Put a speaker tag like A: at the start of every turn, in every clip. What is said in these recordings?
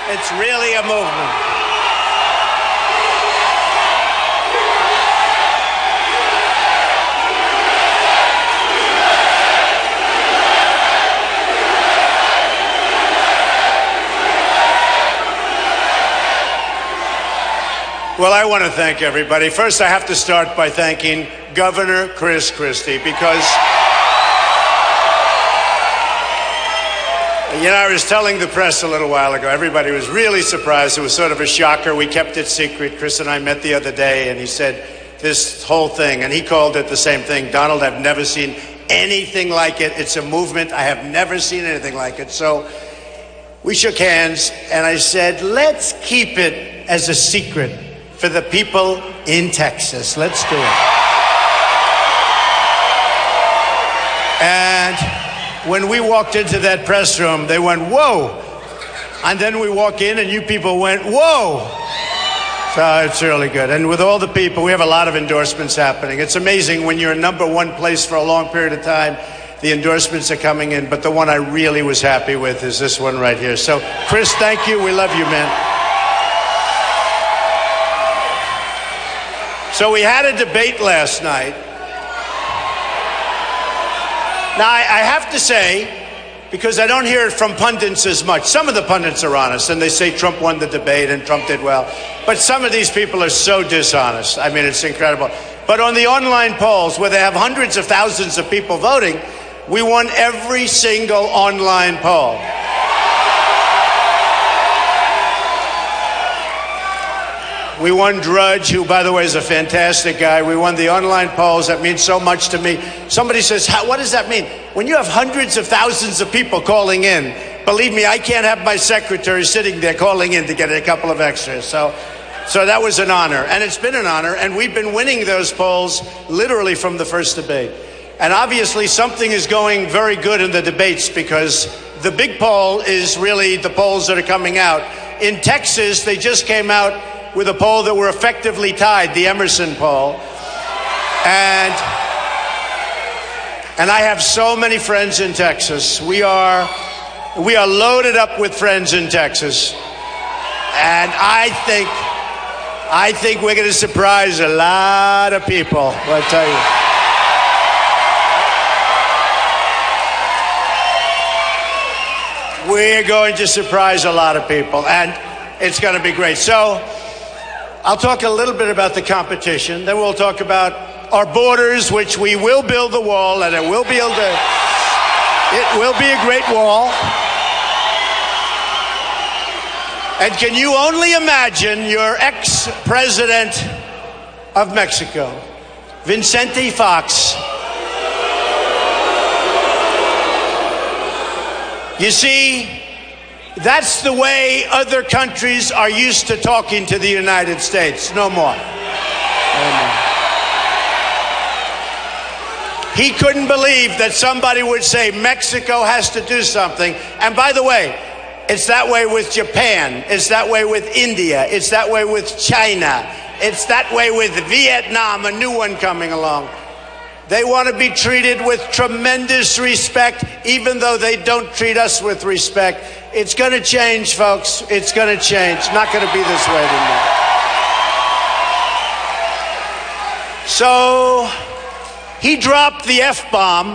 A: It's really a movement. Well, I want to thank everybody. First, I have to start by thanking Governor Chris Christie because, I was telling the press a little while ago, everybody was really surprised. It was sort of a shocker. We kept it secret. Chris and I met the other day, and he said this whole thing, and he called it the same thing. Donald, I've never seen anything like it. It's a movement. I have never seen anything like it. So we shook hands, and I said, let's keep it as a secret for the people in Texas. Let's do it. And when we walked into that press room, they went, whoa. And then we walk in and you people went, whoa. So it's really good. And with all the people, we have a lot of endorsements happening. It's amazing when you're in number one place for a long period of time, the endorsements are coming in. But the one I really was happy with is this one right here. So Chris, thank you. We love you, man. So we had a debate last night. Now, I have to say, because I don't hear it from pundits as much, some of the pundits are honest, and they say Trump won the debate and Trump did well. But some of these people are so dishonest. I mean, it's incredible. But on the online polls, where they have hundreds of thousands of people voting, we won every single online poll. We won Drudge, who, by the way, is a fantastic guy. We won the online polls. That means so much to me. Somebody says, what does that mean? When you have hundreds of thousands of people calling in, believe me, I can't have my secretary sitting there calling in to get a couple of extras. So that was an honor. And it's been an honor. And we've been winning those polls literally from the first debate. And obviously, something is going very good in the debates because the big poll is really the polls that are coming out. In Texas, they just came out with a poll that were effectively tied, the Emerson poll. And I have so many friends in Texas. We are loaded up with friends in Texas. And I think we're going to surprise a lot of people, I'll tell you. We're going to surprise a lot of people, and it's going to be great. So I'll talk a little bit about the competition. Then we'll talk about our borders, which we will build the wall, and it will be a great wall. And can you only imagine your ex-president of Mexico, Vicente Fox? You see, that's the way other countries are used to talking to the United States. No more. No more. He couldn't believe that somebody would say Mexico has to do something. And by the way, it's that way with Japan. It's that way with India. It's that way with China. It's that way with Vietnam, a new one coming along. They want to be treated with tremendous respect, even though they don't treat us with respect. It's going to change, folks. It's going to change. It's not going to be this way anymore. So he dropped the F-bomb,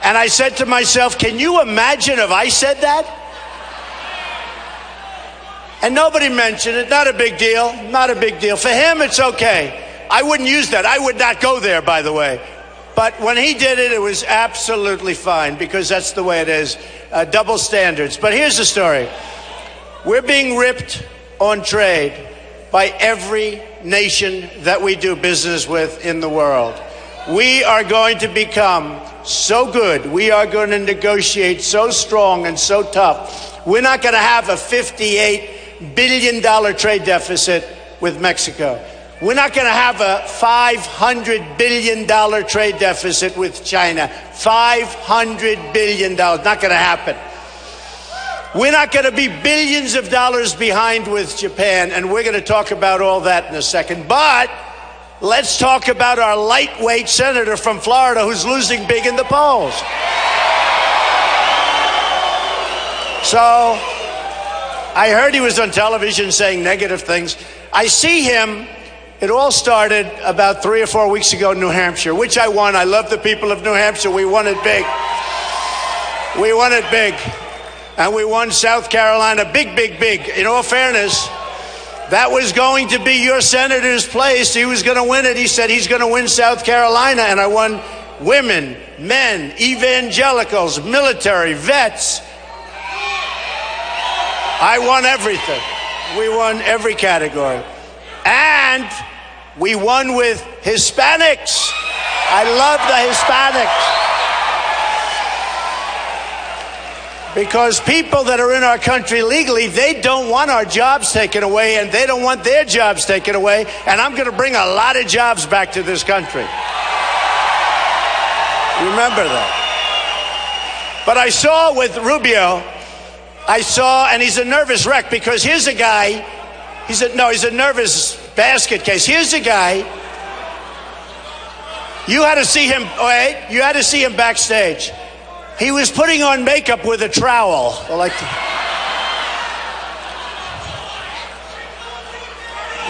A: and I said to myself, can you imagine if I said that? And nobody mentioned it. Not a big deal. Not a big deal. For him, it's okay. I wouldn't use that. I would not go there, by the way. But when he did it, it was absolutely fine because that's the way it is. Double standards. But here's the story. We're being ripped on trade by every nation that we do business with in the world. We are going to become so good. We are going to negotiate so strong and so tough. We're not going to have a $58 billion trade deficit with Mexico. We're not going to have a $500 billion trade deficit with China. $500 billion. Not going to happen. We're not going to be billions of dollars behind with Japan, and we're going to talk about all that in a second. But let's talk about our lightweight senator from Florida who's losing big in the polls. So I heard he was on television saying negative things. I see him. It all started about 3 or 4 weeks ago in New Hampshire, which I won. I love the people of New Hampshire. We won it big. We won it big. And we won South Carolina big, big, big. In all fairness, that was going to be your senator's place. He was going to win it. He said he's going to win South Carolina. And I won women, men, evangelicals, military, vets. I won everything. We won every category. And we won with Hispanics. I love the Hispanics. Because people that are in our country legally, they don't want our jobs taken away, and they don't want their jobs taken away. And I'm going to bring a lot of jobs back to this country. Remember that. But I saw with Rubio, and he's a nervous wreck, because here's a guy, he's a nervous basket case. Here's a guy, you had to see him backstage. He was putting on makeup with a trowel.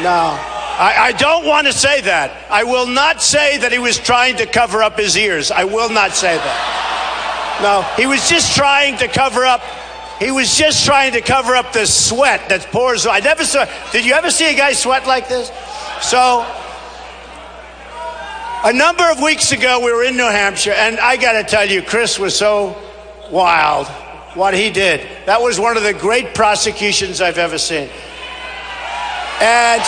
A: No, I don't want to say that. I will not say that he was trying to cover up his ears. I will not say that. No, he was just trying to cover up. He was just trying to cover up the sweat that pours. I never saw. Did you ever see a guy sweat like this? So, a number of weeks ago, we were in New Hampshire, and I got to tell you, Chris was so wild what he did. That was one of the great prosecutions I've ever seen. And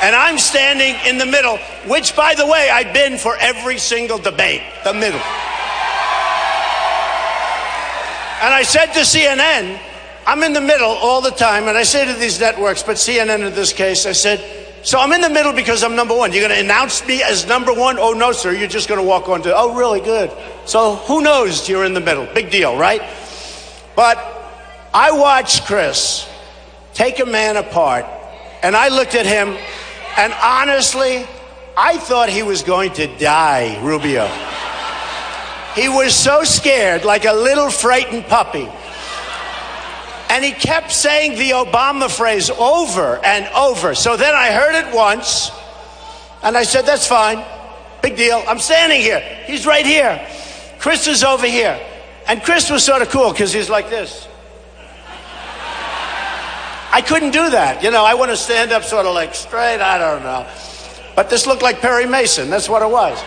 A: I'm standing in the middle, which, by the way, I've been for every single debate, the middle. And I said to CNN, I'm in the middle all the time, and I say to these networks, but CNN in this case, I said, so I'm in the middle because I'm number one. You're going to announce me as number one? Oh, no, sir. You're just going to walk on to, oh, really? Good. So who knows you're in the middle? Big deal, right? But I watched Chris take a man apart, and I looked at him, and honestly, I thought he was going to die, Rubio. He was so scared, like a little frightened puppy. And he kept saying the Obama phrase over and over. So then I heard it once, and I said, that's fine. Big deal. I'm standing here. He's right here. Chris is over here. And Chris was sort of cool because he's like this. I couldn't do that. You know, I want to stand up sort of like straight. I don't know. But this looked like Perry Mason. That's what it was.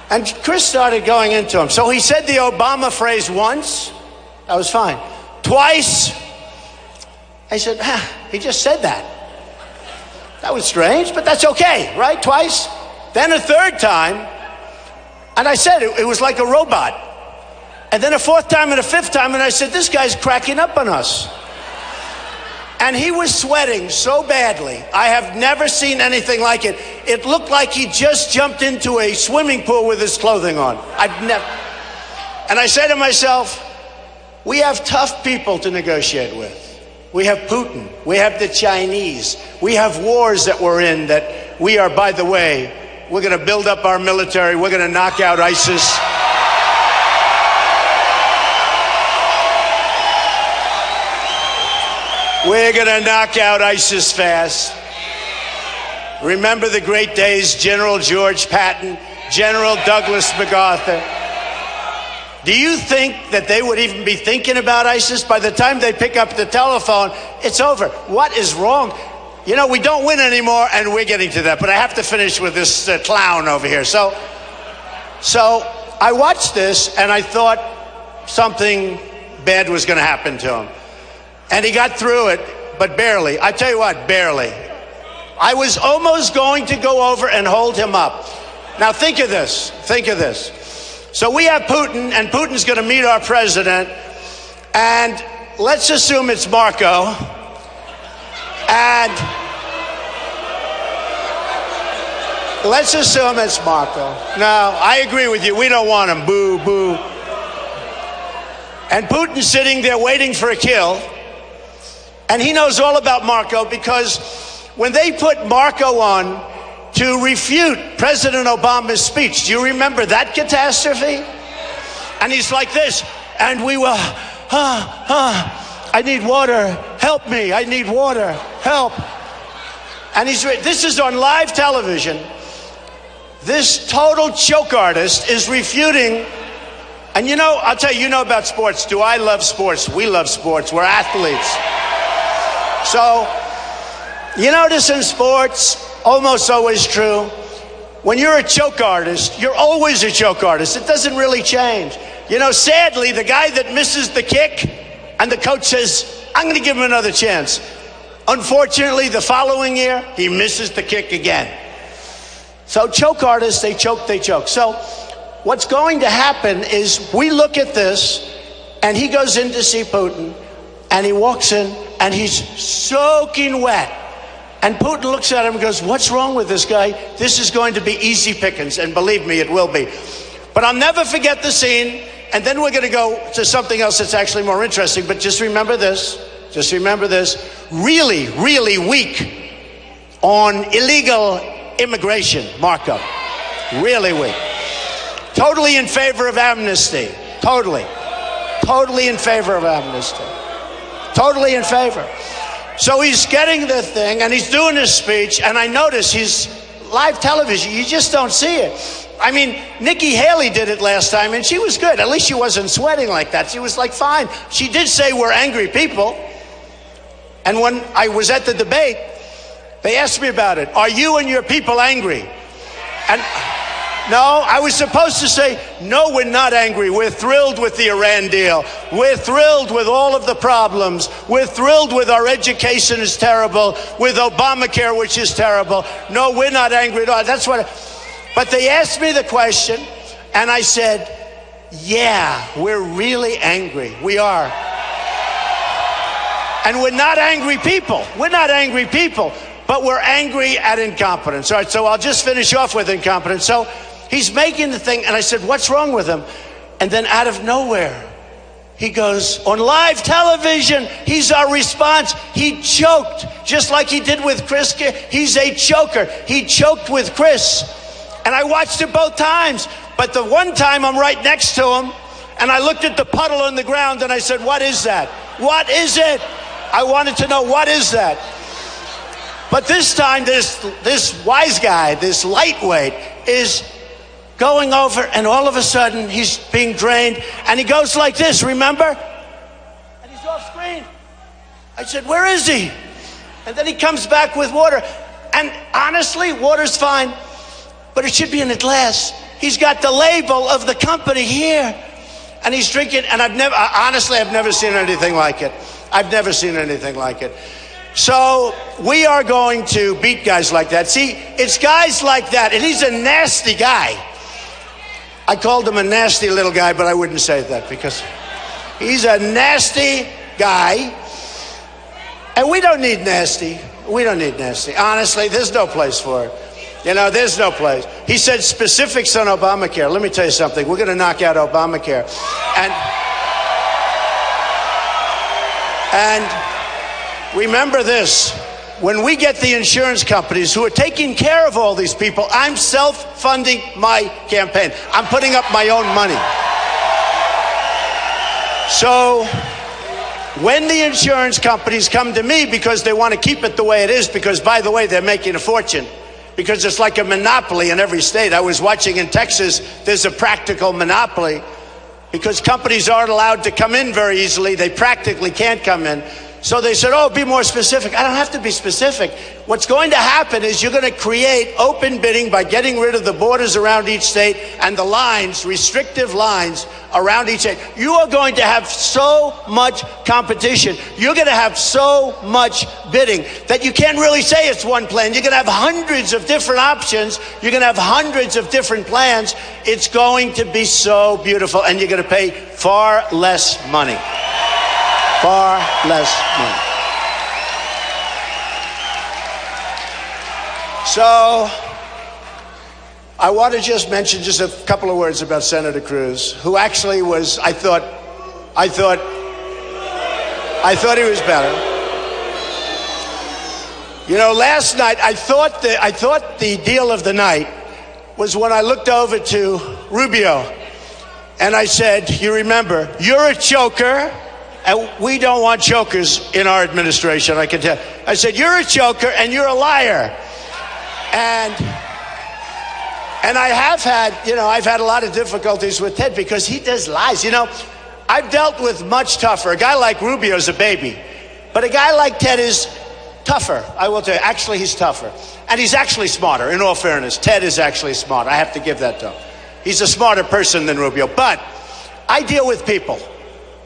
A: And Chris started going into him. So he said the Obama phrase once. That was fine. Twice, I said, he just said that. That was strange, but that's okay, right? Twice. Then a third time, and I said it was like a robot. And then a fourth time and a fifth time, and I said, this guy's cracking up on us. And he was sweating so badly. I have never seen anything like it. It looked like he just jumped into a swimming pool with his clothing on. I've never. And I said to myself, we have tough people to negotiate with. We have Putin. We have the Chinese. We have wars that we're in that we are, by the way, we're going to build up our military. We're going to knock out ISIS. We're going to knock out ISIS fast. Remember the great days, General George Patton, General Douglas MacArthur. Do you think that they would even be thinking about ISIS? By the time they pick up the telephone, it's over. What is wrong? You know, we don't win anymore, and we're getting to that. But I have to finish with this clown over here. So I watched this, and I thought something bad was going to happen to him. And he got through it, but barely. I tell you what, barely. I was almost going to go over and hold him up. Now think of this. Think of this. So we have Putin, and Putin's going to meet our president, and let's assume it's Marco, and let's assume it's Marco. No, I agree with you. We don't want him. Boo, boo. And Putin's sitting there waiting for a kill, and he knows all about Marco because when they put Marco on to refute President Obama's speech. Do you remember that catastrophe? And he's like this, And we were, I need water, help me, I need water, help. And this is on live television. This total choke artist is refuting, and you know, I'll tell you, you know about sports. Do I love sports? We love sports, we're athletes. So, you notice in sports, almost always true, when you're a choke artist, you're always a choke artist. It doesn't really change. You know, sadly, the guy that misses the kick and the coach says, I'm going to give him another chance. Unfortunately, the following year, he misses the kick again. So choke artists, they choke. So what's going to happen is we look at this, and he goes in to see Putin, and he walks in, and he's soaking wet. And Putin looks at him and goes, what's wrong with this guy? This is going to be easy pickings, and believe me, it will be. But I'll never forget the scene, and then we're going to go to something else that's actually more interesting. But just remember this, really, really weak on illegal immigration markup. Really weak. Totally in favor of amnesty. Totally in favor of amnesty. Totally in favor. So he's getting the thing, and he's doing his speech, and I notice he's live television. You just don't see it. I mean, Nikki Haley did it last time, and she was good. At least she wasn't sweating like that. She was like, fine. She did say we're angry people. And when I was at the debate, they asked me about it. Are you and your people angry? And no, I was supposed to say, no, we're not angry. We're thrilled with the Iran deal. We're thrilled with all of the problems. We're thrilled with our education is terrible, with Obamacare, which is terrible. No, we're not angry at all. That's what. But they asked me the question, and I said, yeah, we're really angry. We are. And we're not angry people. We're not angry people, but we're angry at incompetence. All right, so I'll just finish off with incompetence. So he's making the thing, and I said, what's wrong with him? And then out of nowhere, he goes, on live television, he's our response. He choked, just like he did with Chris. He's a choker. He choked with Chris. And I watched it both times. But the one time I'm right next to him, and I looked at the puddle on the ground, and I said, what is that? What is it? I wanted to know, what is that? But this time, this wise guy, this lightweight, is going over, and all of a sudden, he's being drained, and he goes like this, remember? And he's off screen. I said, where is he? And then he comes back with water. And honestly, water's fine, but it should be in a glass. He's got the label of the company here, and he's drinking, and I've never seen anything like it. I've never seen anything like it. So we are going to beat guys like that. See, it's guys like that, and he's a nasty guy. I called him a nasty little guy, but I wouldn't say that because he's a nasty guy. And we don't need nasty. We don't need nasty. Honestly, there's no place for it. You know, there's no place. He said specifics on Obamacare. Let me tell you something. We're going to knock out Obamacare. And remember this. When we get the insurance companies who are taking care of all these people, I'm self-funding my campaign. I'm putting up my own money. So when the insurance companies come to me because they want to keep it the way it is, because, by the way, they're making a fortune, because it's like a monopoly in every state. I was watching in Texas, there's a practical monopoly because companies aren't allowed to come in very easily. They practically can't come in. So they said, oh, be more specific. I don't have to be specific. What's going to happen is you're going to create open bidding by getting rid of the borders around each state and the lines, restrictive lines around each state. You are going to have so much competition. You're going to have so much bidding that you can't really say it's one plan. You're going to have hundreds of different options. You're going to have hundreds of different plans. It's going to be so beautiful, and you're going to pay far less money. Far less money. So I want to just mention just a couple of words about Senator Cruz, who actually was, I thought he was better. You know, last night I thought the deal of the night was when I looked over to Rubio, And I said, you remember, you're a choker, and we don't want chokers in our administration, I can tell. I said, you're a choker and you're a liar. And I have had, I've had a lot of difficulties with Ted because he does lies. I've dealt with much tougher. A guy like Rubio's a baby, but a guy like Ted is tougher. I will tell you, actually, he's tougher. And he's actually smarter, in all fairness. Ted is actually smarter. I have to give that to him. He's a smarter person than Rubio. But I deal with people.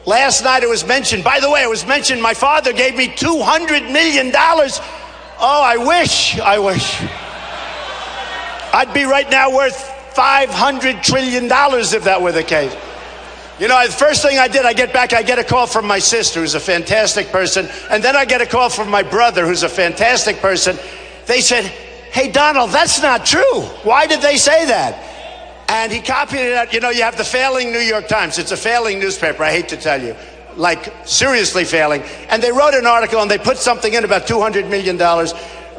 A: Last night it was mentioned, by the way, it was mentioned my father gave me $200 million. Oh, I wish. I'd be right now worth $500 trillion if that were the case. The first thing I did, I get a call from my sister, who's a fantastic person, and then I get a call from my brother, who's a fantastic person. They said, hey, Donald, that's not true. Why did they say that? And he copied it out. You have the failing New York Times. It's a failing newspaper, I hate to tell you. Like, seriously failing. And they wrote an article, and they put something in about $200 million.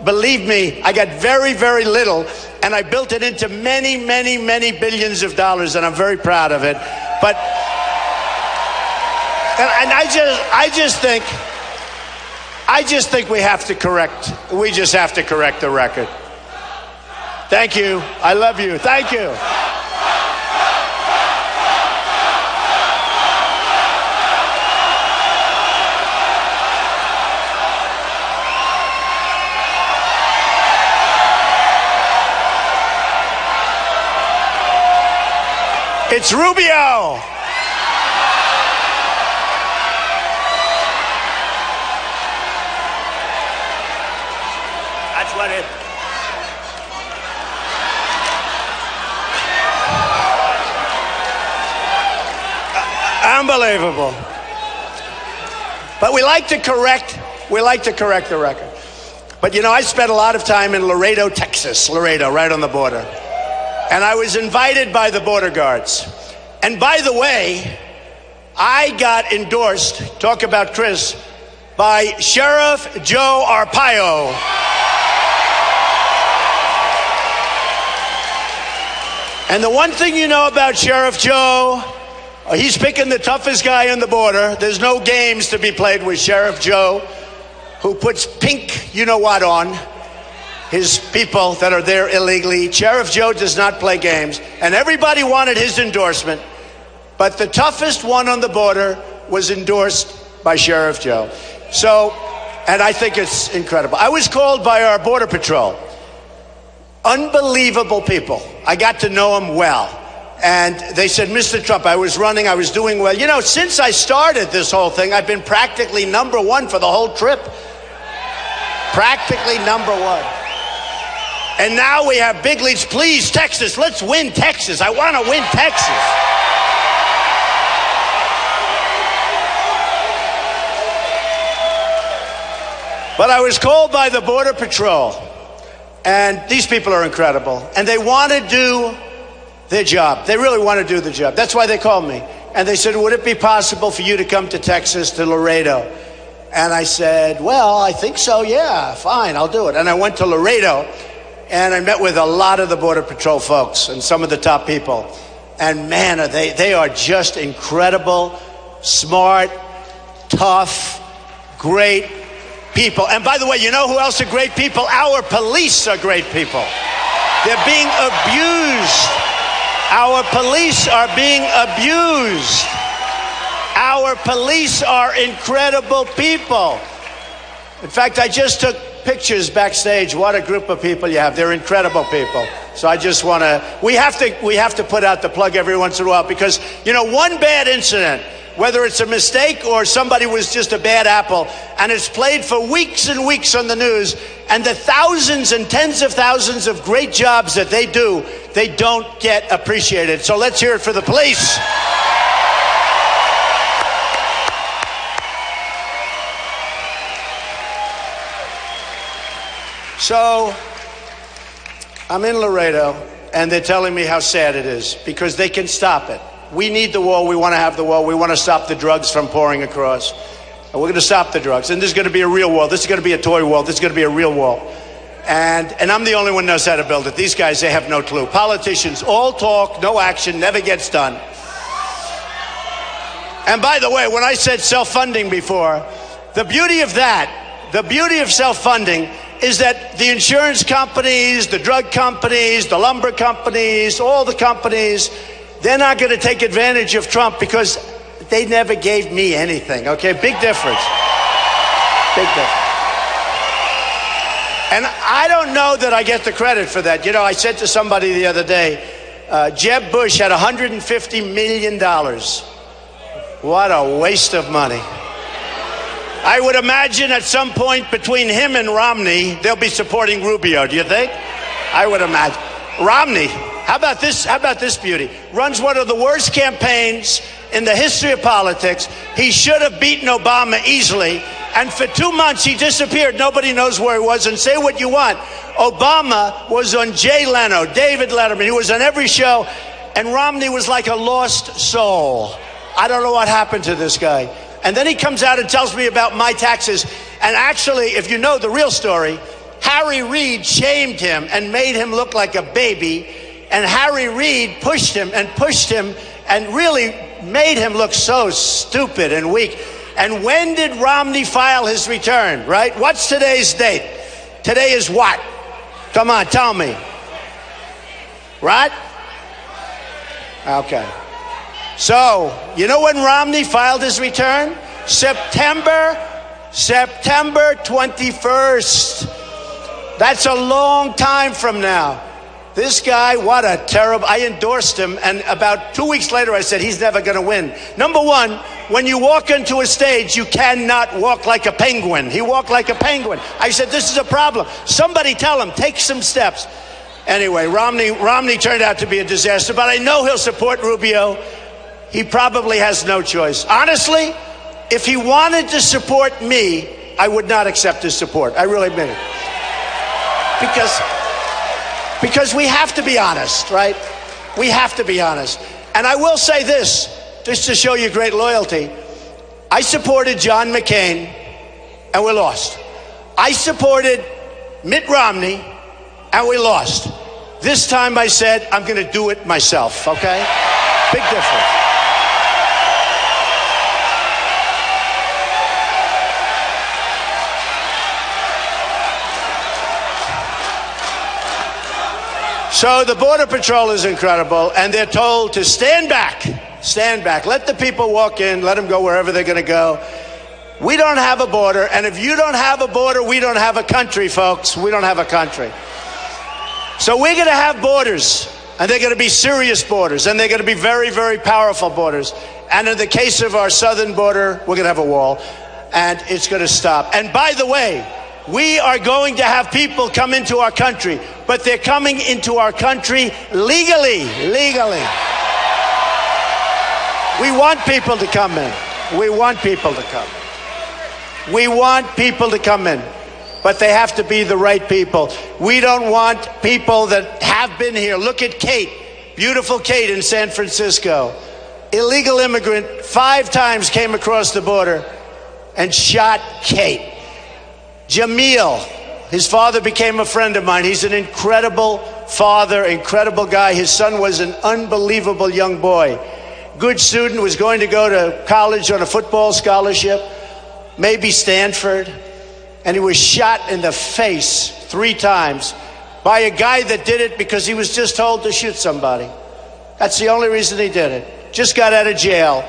A: Believe me, I got very, very little, and I built it into many, many, many billions of dollars, and I'm very proud of it. But, and I just think we just have to correct the record. Thank you. I love you. Thank you. It's Rubio. That's what it is. Unbelievable. But we like to correct the record. But I spent a lot of time in Laredo, Texas. Laredo, right on the border. And I was invited by the border guards. And by the way, I got endorsed, talk about Chris, by Sheriff Joe Arpaio. And the one thing you know about Sheriff Joe, he's picking the toughest guy on the border. There's no games to be played with Sheriff Joe, who puts pink you-know-what on his people that are there illegally. Sheriff Joe does not play games. And everybody wanted his endorsement. But the toughest one on the border was endorsed by Sheriff Joe. So, and I think it's incredible. I was called by our Border Patrol. Unbelievable people. I got to know them well. And they said, Mr. Trump, I was doing well. Since I started this whole thing, I've been practically #1 for the whole trip. Practically #1. And now we have big leads. Please, Texas, let's win Texas. I want to win Texas. But I was called by the Border Patrol, and these people are incredible, and they want to do their job. They really want to do the job. That's why they called me. And they said, would it be possible for you to come to Texas, to Laredo? And I said, well, I think so, yeah, fine, I'll do it. And I went to Laredo, and I met with a lot of the Border Patrol folks and some of the top people. And man, they are just incredible, smart, tough, great people. And by the way, you know who else are great people? Our police are great people. They're being abused. Our police are being abused. Our police are incredible people. In fact, I just took pictures backstage. What a group of people you have. They're incredible people. So I just want to, we have to put out the plug every once in a while because, one bad incident, whether it's a mistake or somebody was just a bad apple, and it's played for weeks and weeks on the news, and the thousands and tens of thousands of great jobs that they do, they don't get appreciated. So let's hear it for the police. So I'm in Laredo, and they're telling me how sad it is because they can stop it. We need the wall. We want to have the wall. We want to stop the drugs from pouring across. And we're going to stop the drugs. And there's going to be a real wall. This is going to be a toy wall. This is going to be a real wall. And I'm the only one who knows how to build it. These guys, they have no clue. Politicians, all talk, no action, never gets done. And by the way, when I said self-funding before, the beauty of self-funding is that the insurance companies, the drug companies, the lumber companies, all the companies, they're not going to take advantage of Trump because they never gave me anything, okay? Big difference. Big difference. And I don't know that I get the credit for that. You know, I said to somebody the other day, Jeb Bush had $150 million. What a waste of money. I would imagine at some point between him and Romney, they'll be supporting Rubio. Do you think? I would imagine. Romney, how about this beauty? Runs one of the worst campaigns in the history of politics. He should have beaten Obama easily. And for 2 months, he disappeared. Nobody knows where he was. And say what you want. Obama was on Jay Leno, David Letterman. He was on every show. And Romney was like a lost soul. I don't know what happened to this guy. And then he comes out and tells me about my taxes. And actually, if you know the real story, Harry Reid shamed him and made him look like a baby. And Harry Reid pushed him and really made him look so stupid and weak. And when did Romney file his return, right? What's today's date? Today is what? Come on, tell me. Right? Okay. So, you know when Romney filed his return? September 21st. That's a long time from now. This guy, what a terrible, I endorsed him, and about 2 weeks later I said, he's never going to win. Number one, when you walk into a stage, you cannot walk like a penguin. He walked like a penguin. I said, this is a problem. Somebody tell him, take some steps. Anyway, Romney turned out to be a disaster, but I know he'll support Rubio. He probably has no choice. Honestly, if he wanted to support me, I would not accept his support. I really mean it. Because we have to be honest, right? We have to be honest. And I will say this, just to show you great loyalty. I supported John McCain, and we lost. I supported Mitt Romney, and we lost. This time I said, I'm going to do it myself, okay? Big difference. So the Border Patrol is incredible, and they're told to stand back, let the people walk in, let them go wherever they're going to go. We don't have a border, and if you don't have a border, we don't have a country, folks. We don't have a country. So we're going to have borders, and they're going to be serious borders, and they're going to be very, very powerful borders. And in the case of our southern border, we're going to have a wall, and it's going to stop. And by the way, we are going to have people come into our country, but they're coming into our country legally. We want people to come in. We want people to come. We want people to come in, but they have to be the right people. We don't want people that have been here. Look at Kate, beautiful Kate in San Francisco. Illegal immigrant, 5 times came across the border and shot Kate. Jamil, his father became a friend of mine. He's an incredible father, incredible guy. His son was an unbelievable young boy. Good student, was going to go to college on a football scholarship, maybe Stanford, and he was shot in the face 3 times by a guy that did it because he was just told to shoot somebody. That's the only reason he did it. Just got out of jail.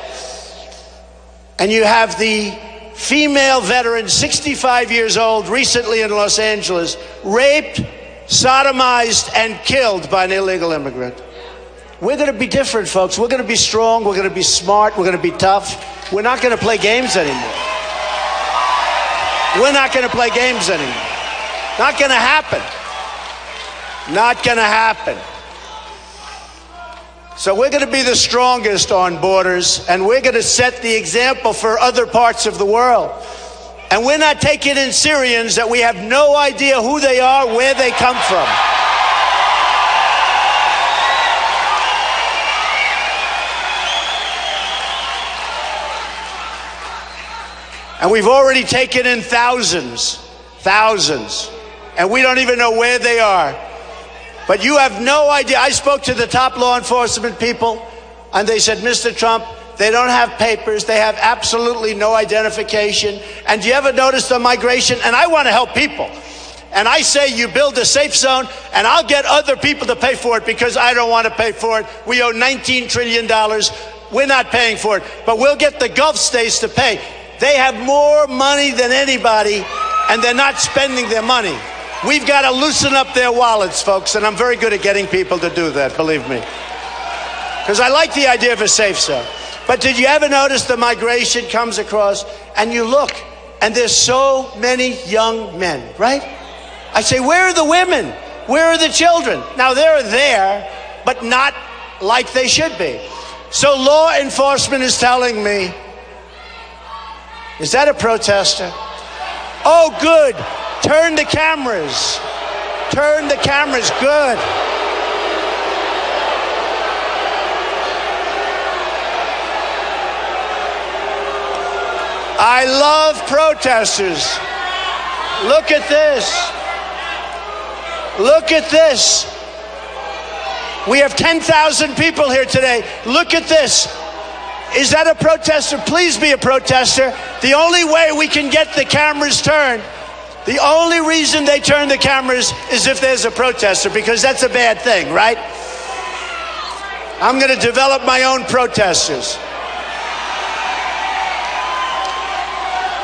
A: And you have the female veteran, 65 years old, recently in Los Angeles, raped, sodomized, and killed by an illegal immigrant. We're going to be different, folks. We're going to be strong. We're going to be smart. We're going to be tough. We're not going to play games anymore. We're not going to play games anymore. Not going to happen. Not going to happen. So we're going to be the strongest on borders, and we're going to set the example for other parts of the world. And we're not taking in Syrians that we have no idea who they are, where they come from. And we've already taken in thousands, and we don't even know where they are. But you have no idea. I spoke to the top law enforcement people, and they said, Mr. Trump, They don't have papers. They have absolutely no identification. And do you ever notice the migration? And I want to help people. And I say you build a safe zone, and I'll get other people to pay for it because I don't want to pay for it. We owe $19 trillion. We're not paying for it. But we'll get the Gulf states to pay. They have more money than anybody, and they're not spending their money. We've got to loosen up their wallets, folks, and I'm very good at getting people to do that, believe me. Because I like the idea of a safe zone. But did you ever notice the migration comes across, and you look, and there's so many young men, right? I say, where are the women? Where are the children? Now, they're there, but not like they should be. So law enforcement is telling me, is that a protester? Oh, good. Turn the cameras. Turn the cameras. Good. I love protesters. Look at this. Look at this. We have 10,000 people here today. Look at this. Is that a protester? Please be a protester. The only way we can get the cameras turned, the only reason they turn the cameras is if there's a protester, because that's a bad thing, right? I'm going to develop my own protesters.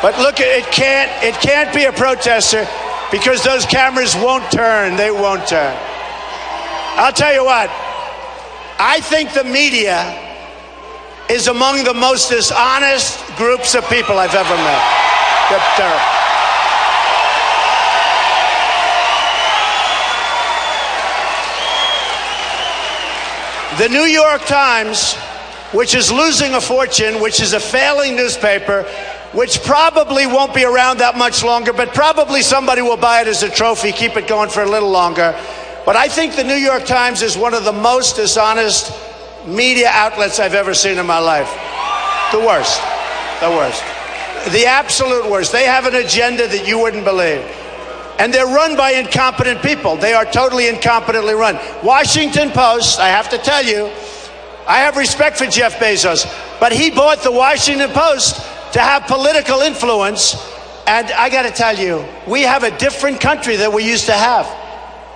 A: But look, it can't be a protester because those cameras won't turn. They won't turn. I'll tell you what, I think the media is among the most dishonest groups of people I've ever met. They're terrible. The New York Times, which is losing a fortune, which is a failing newspaper, which probably won't be around that much longer, but probably somebody will buy it as a trophy, keep it going for a little longer. But I think the New York Times is one of the most dishonest media outlets I've ever seen in my life. The worst. The worst. The absolute worst. They have an agenda that you wouldn't believe. And they're run by incompetent people. They are totally incompetently run. Washington Post, I have to tell you, I have respect for Jeff Bezos, but he bought the Washington Post to have political influence. And I got to tell you, we have a different country than we used to have.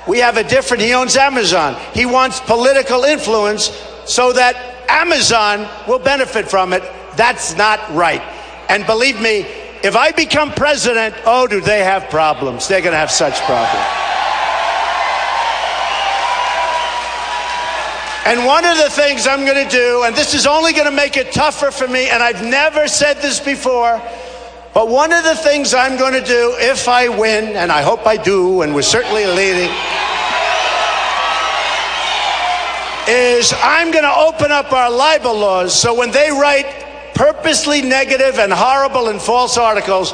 A: We have a different, he owns Amazon. He wants political influence so that Amazon will benefit from it. That's not right. And believe me, if I become president, oh, do they have problems. They're going to have such problems. And one of the things I'm going to do, and this is only going to make it tougher for me, and I've never said this before, but one of the things I'm going to do if I win, and I hope I do, and we're certainly leading, is I'm going to open up our libel laws so when they write purposely negative and horrible and false articles,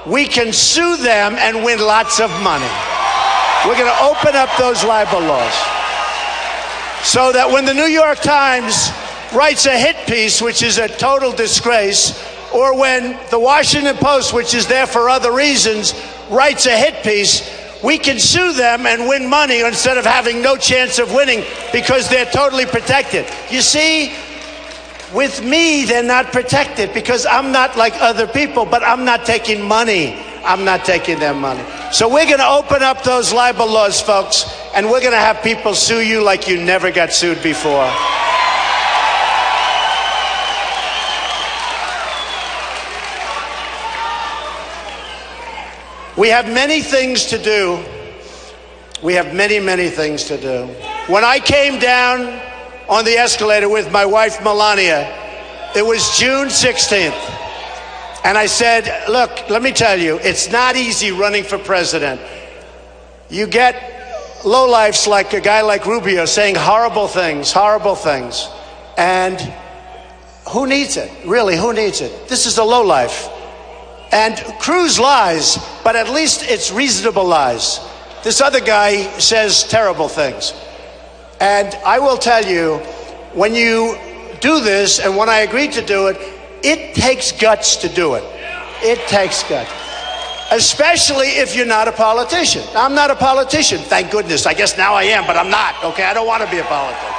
A: we can sue them and win lots of money. We're going to open up those libel laws so that when the New York Times writes a hit piece, which is a total disgrace, or when the Washington Post, which is there for other reasons, writes a hit piece, we can sue them and win money instead of having no chance of winning because they're totally protected. You see, with me, they're not protected because I'm not like other people, but I'm not taking money. I'm not taking their money. So we're going to open up those libel laws, folks, and we're going to have people sue you like you never got sued before. We have many things to do. We have many, many things to do. When I came down on the escalator with my wife, Melania, it was June 16th. And I said, look, let me tell you, it's not easy running for president. You get lowlifes like a guy like Rubio saying horrible things. And who needs it? Really, who needs it? This is a lowlife. And Cruz lies, but at least it's reasonable lies. This other guy says terrible things. And I will tell you, when you do this, and when I agreed to do it, it takes guts to do it. It takes guts. Especially if you're not a politician. I'm not a politician, thank goodness. I guess now I am, but I'm not, okay? I don't want to be a politician.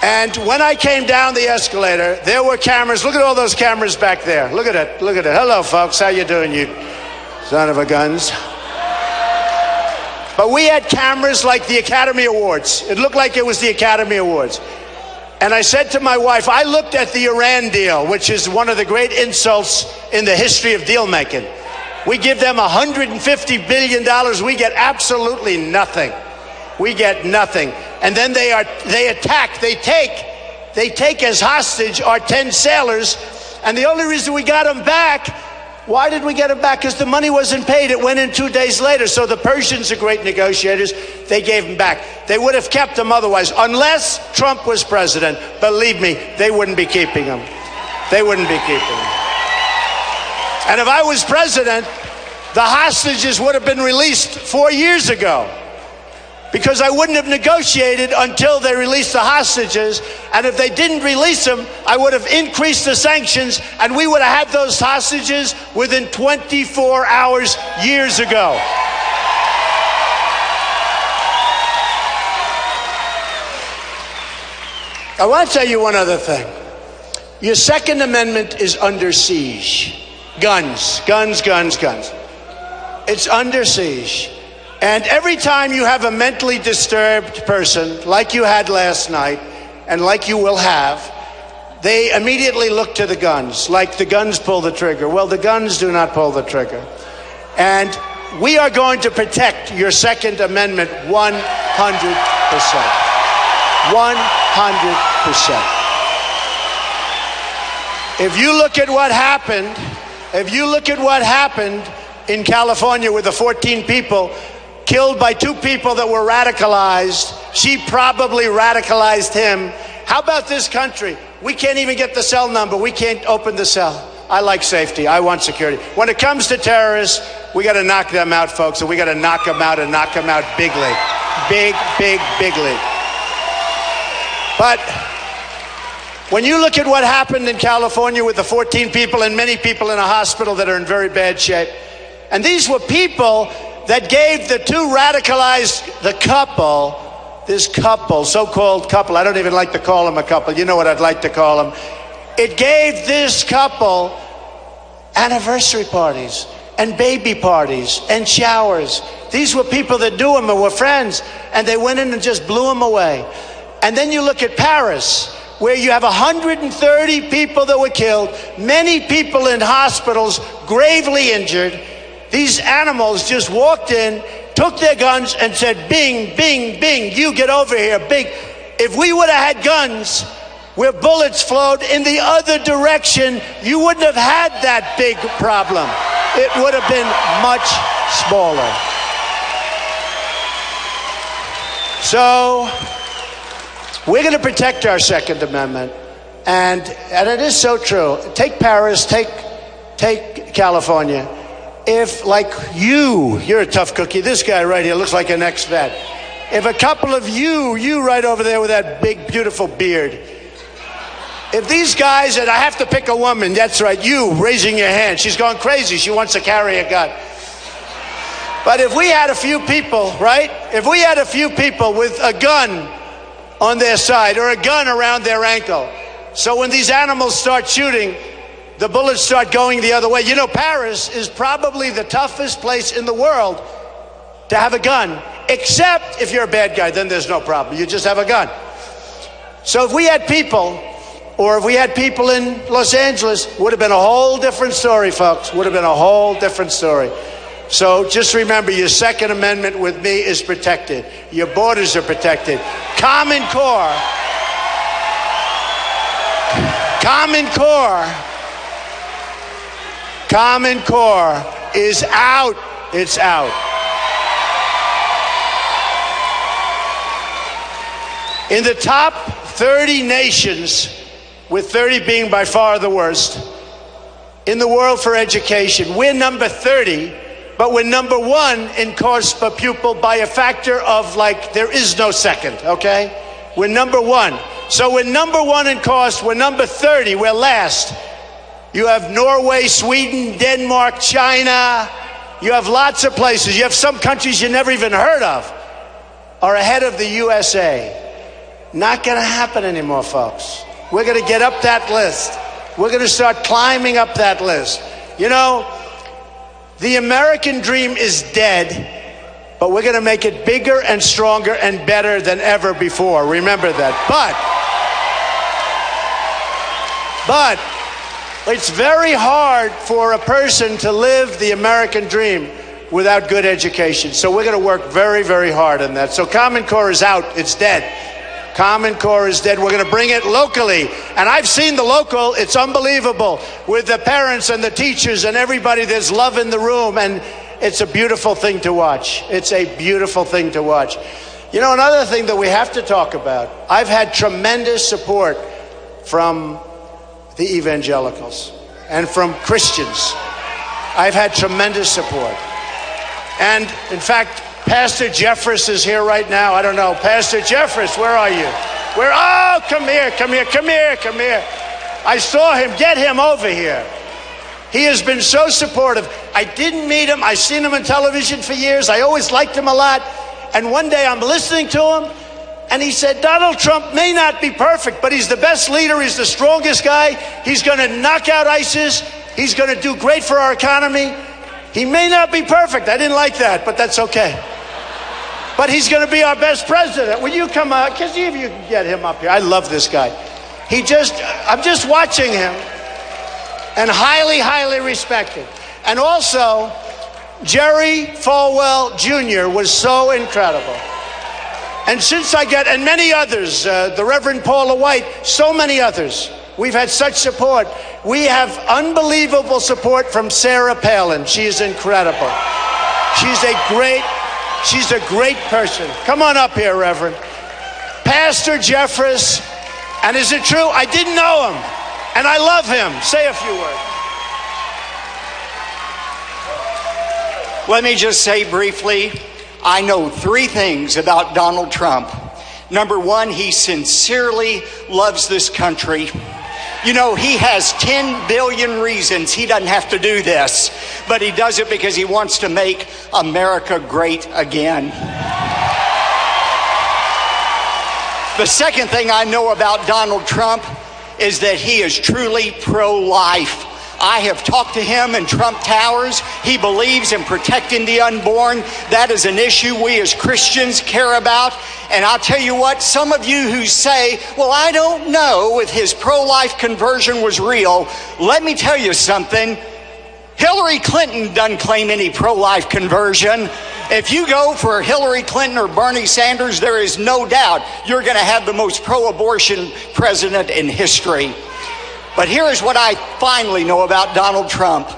A: And when I came down the escalator, there were cameras. Look at all those cameras back there. Look at it. Look at it. Hello, folks. How you doing, you son of a guns? But we had cameras like the Academy Awards. It looked like it was the Academy Awards. And I said to my wife, I looked at the Iran deal, which is one of the great insults in the history of deal making. We give them $150 billion. We get absolutely nothing. We get nothing. And then they attack, they take as hostage our 10 sailors. And the only reason we got them back, why did we get them back? Because the money wasn't paid. It went in 2 days later. So the Persians are great negotiators. They gave them back. They would have kept them otherwise. Unless Trump was president, believe me, they wouldn't be keeping them. They wouldn't be keeping them. And if I was president, the hostages would have been released 4 years ago, because I wouldn't have negotiated until they released the hostages. And if they didn't release them, I would have increased the sanctions, and we would have had those hostages within 24 hours years ago. I want to tell you one other thing. Your Second Amendment is under siege. Guns, guns, guns, guns. It's under siege. And every time you have a mentally disturbed person, like you had last night, and like you will have, they immediately look to the guns, like the guns pull the trigger. Well, the guns do not pull the trigger. And we are going to protect your Second Amendment 100%. 100%. If you look at what happened in California with the 14 people killed by 2 people that were radicalized, she probably radicalized him. How about this country? We can't even get the cell number. We can't open the cell. I like safety. I want security. When it comes to terrorists, we got to knock them out, folks, and we got to knock them out and knock them out bigly. Big, big, bigly. But when you look at what happened in California with the 14 people and many people in a hospital that are in very bad shape, and these were people that gave the 2 radicalized, this couple, so-called couple, I don't even like to call them a couple, you know what I'd like to call them. It gave this couple anniversary parties and baby parties and showers. These were people that knew them and were friends, and they went in and just blew them away. And then you look at Paris, where you have 130 people that were killed, many people in hospitals, gravely injured. These animals just walked in, took their guns, and said, bing, bing, bing, you get over here, bing. If we would have had guns where bullets flowed in the other direction, you wouldn't have had that big problem. It would have been much smaller. So we're going to protect our Second Amendment. And it is so true. Take Paris, take California. If, like you're a tough cookie. This guy right here looks like an ex-vet. If a couple of you right over there with that big, beautiful beard, if these guys, and I have to pick a woman, that's right, you raising your hand. She's going crazy. She wants to carry a gun. But if we had a few people, right? If we had a few people with a gun on their side or a gun around their ankle, so when these animals start shooting, the bullets start going the other way. You know, Paris is probably the toughest place in the world to have a gun, except if you're a bad guy, then there's no problem. You just have a gun. So if we had people, or if we had people in Los Angeles, would have been a whole different story, folks. Would have been a whole different story. So just remember, your Second Amendment with me is protected. Your borders are protected. Common Core. Common Core. Common Core is out. It's out. In the top 30 nations, with 30 being by far the worst, in the world for education, we're number 30, but we're number 1 in cost per pupil by a factor of, like, there is no second, okay? We're number 1. So we're number 1 in cost, we're number 30, we're last. You have Norway, Sweden, Denmark, China. You have lots of places. You have some countries you never even heard of are ahead of the USA. Not going to happen anymore, folks. We're going to get up that list. We're going to start climbing up that list. You know, the American dream is dead, but we're going to make it bigger and stronger and better than ever before. Remember that. But it's very hard for a person to live the American dream without good education. So we're going to work very, very hard on that. So Common Core is out. It's dead. Common Core is dead. We're going to bring it locally. And I've seen the local. It's unbelievable with the parents and the teachers and everybody. There's love in the room. And it's a beautiful thing to watch. It's a beautiful thing to watch. You know, another thing that we have to talk about, I've had tremendous support from the evangelicals and from Christians. I've had tremendous support. And in fact, Pastor Jeffress is here right now. I don't know. Pastor Jeffress, where are you? Oh, come here. I saw him. Get him over here. He has been so supportive. I didn't meet him. I've seen him on television for years. I always liked him a lot. And one day I'm listening to him, and he said, Donald Trump may not be perfect, but he's the best leader. He's the strongest guy. He's going to knock out ISIS. He's going to do great for our economy. He may not be perfect. I didn't like that, but that's okay. But he's going to be our best president. Will you come out? Can see if you can get him up here. I love this guy. I'm just watching him, and highly, highly respected. And also, Jerry Falwell Jr. was so incredible. And and many others, the Reverend Paula White, so many others. We've had such support. We have unbelievable support from Sarah Palin. She is incredible. She's a great person. Come on up here, Reverend. Pastor Jeffress, and is it true? I didn't know him, and I love him. Say a few words.
B: Let me just say briefly, I know 3 things about Donald Trump. Number 1, he sincerely loves this country. You know, he has 10 billion reasons he doesn't have to do this, but he does it because he wants to make America great again. The second thing I know about Donald Trump is that he is truly pro-life. I have talked to him in Trump Towers. He believes in protecting the unborn. That is an issue we as Christians care about. And I'll tell you what, some of you who say, well, I don't know if his pro-life conversion was real. Let me tell you something. Hillary Clinton doesn't claim any pro-life conversion. If you go for Hillary Clinton or Bernie Sanders, there is no doubt you're going to have the most pro-abortion president in history. But here is what I finally know about Donald Trump.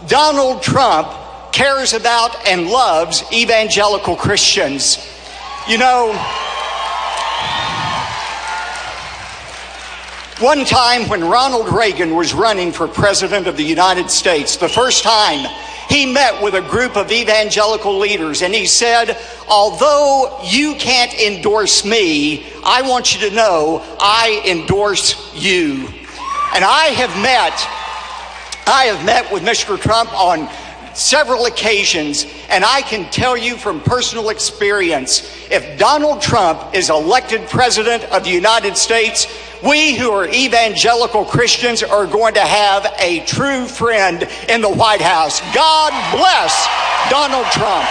B: Donald Trump cares about and loves evangelical Christians. You know, one time when Ronald Reagan was running for president of the United States, the first time he met with a group of evangelical leaders, and he said, although you can't endorse me, I want you to know I endorse you. And I have met with Mr. Trump on several occasions, and I can tell you from personal experience, if Donald Trump is elected president of the United States, we who are evangelical Christians are going to have a true friend in the White House. God bless Donald Trump.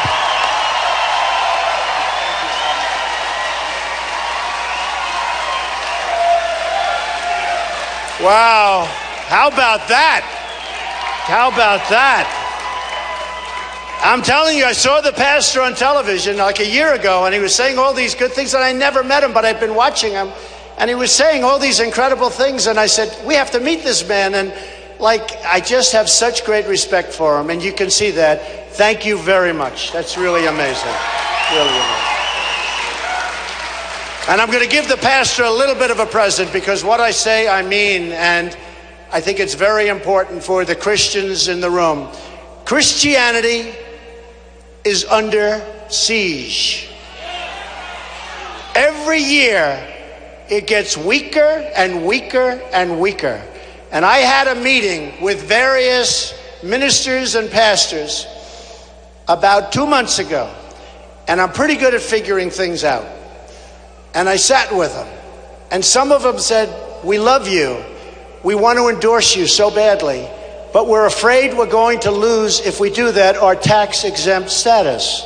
A: Wow. How about that? How about that? I'm telling you, I saw the pastor on television like a year ago, and he was saying all these good things, and I never met him, but I've been watching him, and he was saying all these incredible things, and I said, we have to meet this man, and I just have such great respect for him, and you can see that. Thank you very much. That's really amazing. Really amazing. And I'm going to give the pastor a little bit of a present, because what I say, I mean, and I think it's very important for the Christians in the room. Christianity is under siege. Every year, it gets weaker and weaker and weaker. And I had a meeting with various ministers and pastors about 2 months ago, and I'm pretty good at figuring things out. And I sat with them. And some of them said, we love you. We want to endorse you so badly. But we're afraid we're going to lose, if we do that, our tax-exempt status.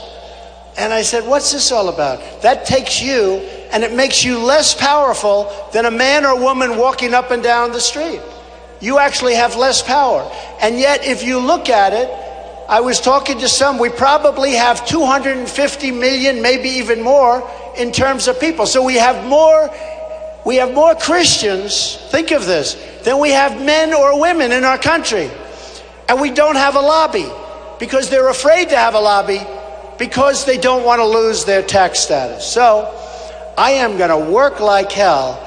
A: And I said, what's this all about? That takes you, and it makes you less powerful than a man or woman walking up and down the street. You actually have less power. And yet, if you look at it, I was talking to some, we probably have 250 million, maybe even more, in terms of people. So we have more Christians, think of this, than we have men or women in our country. And we don't have a lobby because they're afraid to have a lobby because they don't want to lose their tax status. So I am going to work like hell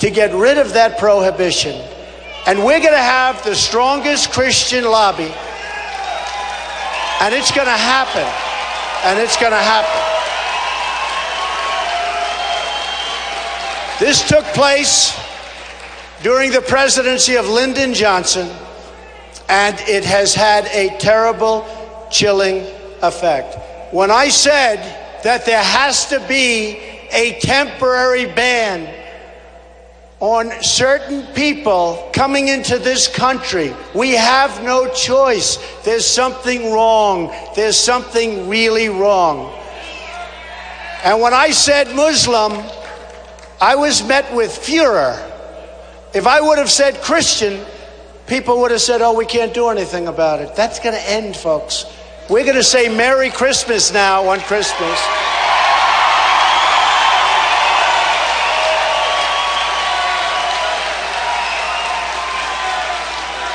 A: to get rid of that prohibition. And we're going to have the strongest Christian lobby. And it's going to happen. And it's going to happen. This took place during the presidency of Lyndon Johnson, and it has had a terrible, chilling effect. When I said that there has to be a temporary ban on certain people coming into this country, we have no choice. There's something wrong. There's something really wrong. And when I said Muslim, I was met with furor. If I would have said Christian, people would have said, oh, we can't do anything about it. That's going to end, folks. We're going to say Merry Christmas now on Christmas.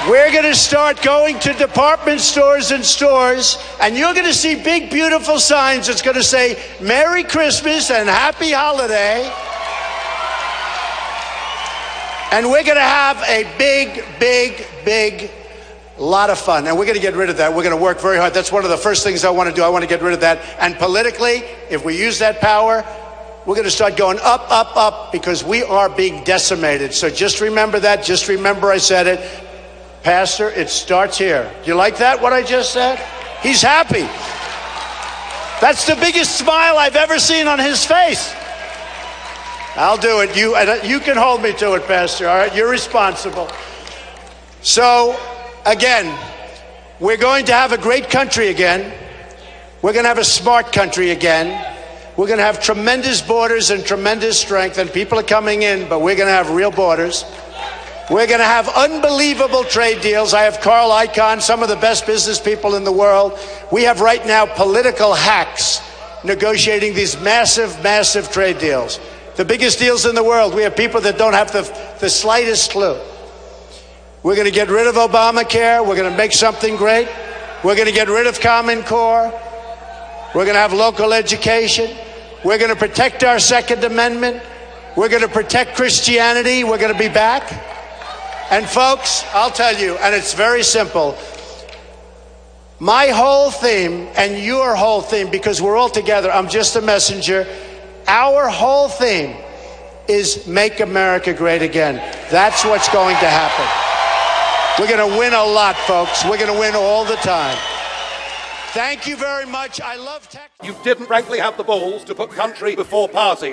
A: We're going to start going to department stores and stores, and you're going to see big, beautiful signs that's going to say Merry Christmas and Happy Holiday. And we're going to have a big lot of fun. And we're going to get rid of that. We're going to work very hard. That's one of the first things I want to do. I want to get rid of that. And politically, if we use that power, we're going to start going up, because we are being decimated. So just remember that. Just remember I said it. Pastor, it starts here. Do you like that, what I just said? He's happy. That's the biggest smile I've ever seen on his face. I'll do it. You can hold me to it, Pastor. All right, you're responsible. So, again, we're going to have a great country again. We're going to have a smart country again. We're going to have tremendous borders and tremendous strength, and people are coming in, but we're going to have real borders. We're going to have unbelievable trade deals. I have Carl Icahn, some of the best business people in the world. We have right now political hacks negotiating these massive trade deals. The biggest deals in the world. We have people that don't have the slightest clue. We're going to get rid of Obamacare. We're going to make something great. We're going to get rid of Common Core. We're going to have local education. We're going to protect our Second Amendment. We're going to protect Christianity. We're going to be back. And folks, I'll tell you, and it's very simple. My whole theme and your whole theme, because we're all together, I'm just a messenger. Our whole theme is make America great again. That's what's going to happen. We're going to win a lot, folks. We're going to win all the time. Thank you very much. I love Texas.
C: You didn't frankly have the balls to put country before party.